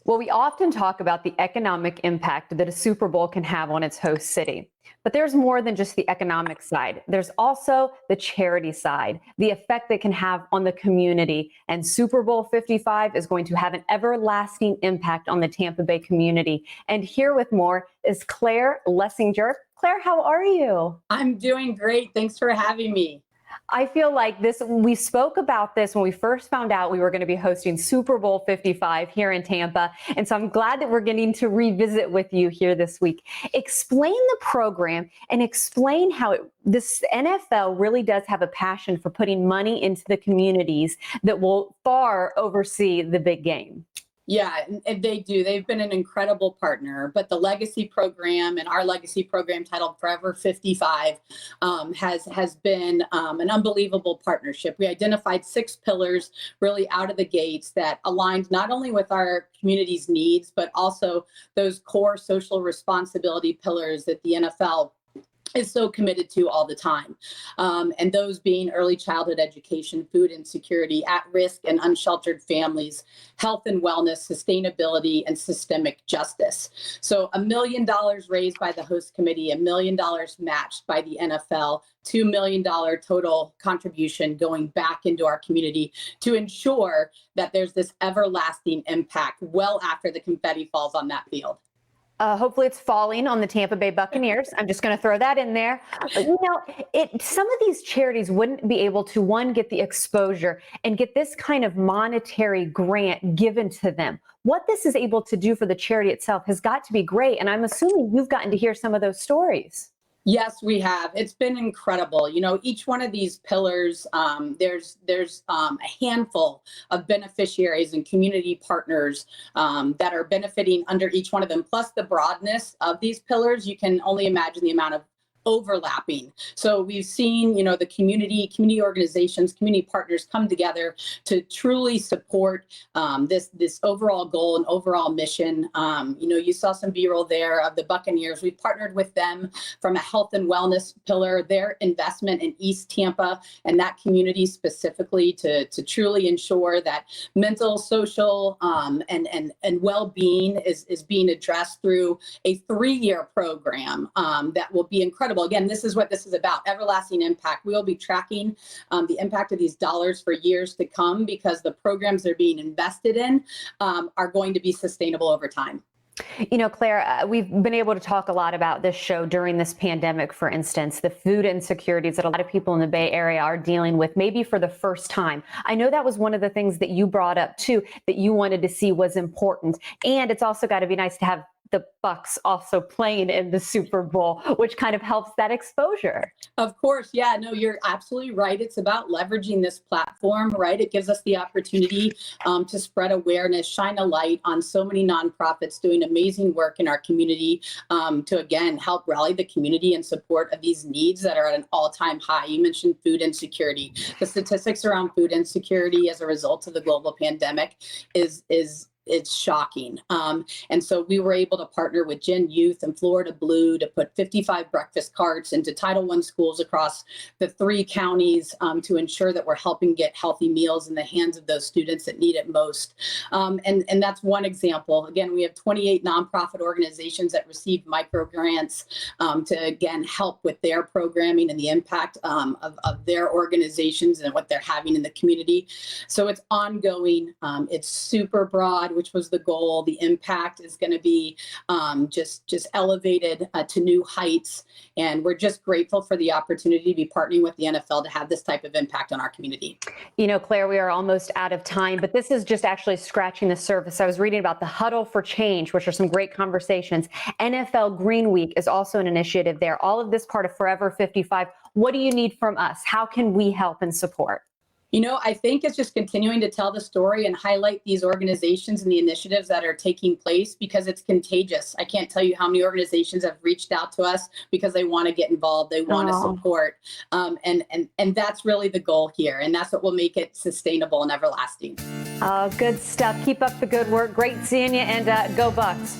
Well, we often talk about the economic impact that a Super Bowl can have on its host city. But there's more than just the economic side. There's also the charity side, the effect they can have on the community. And Super Bowl 55 is going to have an everlasting impact on the Tampa Bay community. And here with more is Claire Lessinger. Claire, how are you? I'm doing great. Thanks for having me. I feel like we spoke about this when we first found out we were going to be hosting Super Bowl 55 here in Tampa. And so I'm glad that we're getting to revisit with you here this week. Explain the program and explain how this NFL really does have a passion for putting money into the communities that will far oversee the big game. Yeah, and they do. They've been an incredible partner. But the legacy program and our legacy program titled Forever 55 has been an unbelievable partnership. We identified 6 pillars really out of the gates that aligned not only with our community's needs, but also those core social responsibility pillars that the NFL is so committed to all the time. And those being early childhood education, food insecurity, at-risk and unsheltered families, health and wellness, sustainability, and systemic justice. So $1 million raised by the host committee, $1 million matched by the NFL, $2 million total contribution going back into our community to ensure that there's this everlasting impact well after the confetti falls on that field. Hopefully it's falling on the Tampa Bay Buccaneers. I'm just going to throw that in there. But, some of these charities wouldn't be able to, one, get the exposure and get this kind of monetary grant given to them. What this is able to do for the charity itself has got to be great. And I'm assuming you've gotten to hear some of those stories. Yes, we have. It's been incredible. Each one of these pillars, there's a handful of beneficiaries and community partners that are benefiting under each one of them. Plus the broadness of these pillars, you can only imagine the amount of overlapping. So we've seen, the community organizations, community partners come together to truly support this overall goal and overall mission. You saw some B-roll there of the Buccaneers. We partnered with them from a health and wellness pillar, their investment in East Tampa and that community specifically to truly ensure that mental, social, and well-being is being addressed through a 3-year program that will be incredible. Again, this is what this is about, everlasting impact. We will be tracking the impact of these dollars for years to come because the programs they're being invested in are going to be sustainable over time. Claire, we've been able to talk a lot about this show during this pandemic, for instance, the food insecurities that a lot of people in the Bay Area are dealing with, maybe for the first time. I know that was one of the things that you brought up, too, that you wanted to see was important. And it's also got to be nice to have the Bucks also playing in the Super Bowl, which kind of helps that exposure. Of course. Yeah, no, you're absolutely right. It's about leveraging this platform, right? It gives us the opportunity to spread awareness, shine a light on so many nonprofits doing amazing work in our community to, again, help rally the community in support of these needs that are at an all-time high. You mentioned food insecurity. The statistics around food insecurity as a result of the global pandemic it's shocking. And so we were able to partner with Gen Youth and Florida Blue to put 55 breakfast carts into Title I schools across the 3 counties to ensure that we're helping get healthy meals in the hands of those students that need it most. And that's one example. Again, we have 28 nonprofit organizations that receive micro grants to, again, help with their programming and the impact of their organizations and what they're having in the community. So it's ongoing. It's super broad, which was the goal. The impact is going to be just elevated to new heights. And we're just grateful for the opportunity to be partnering with the NFL to have this type of impact on our community. Claire, we are almost out of time, but this is just actually scratching the surface. I was reading about the Huddle for Change, which are some great conversations. NFL Green Week is also an initiative there. All of this part of Forever 55. What do you need from us? How can we help and support? I think it's just continuing to tell the story and highlight these organizations and the initiatives that are taking place because it's contagious. I can't tell you how many organizations have reached out to us because they want to get involved. They want to support. And that's really the goal here. And that's what will make it sustainable and everlasting. Good stuff. Keep up the good work. Great seeing you, and go Bucks.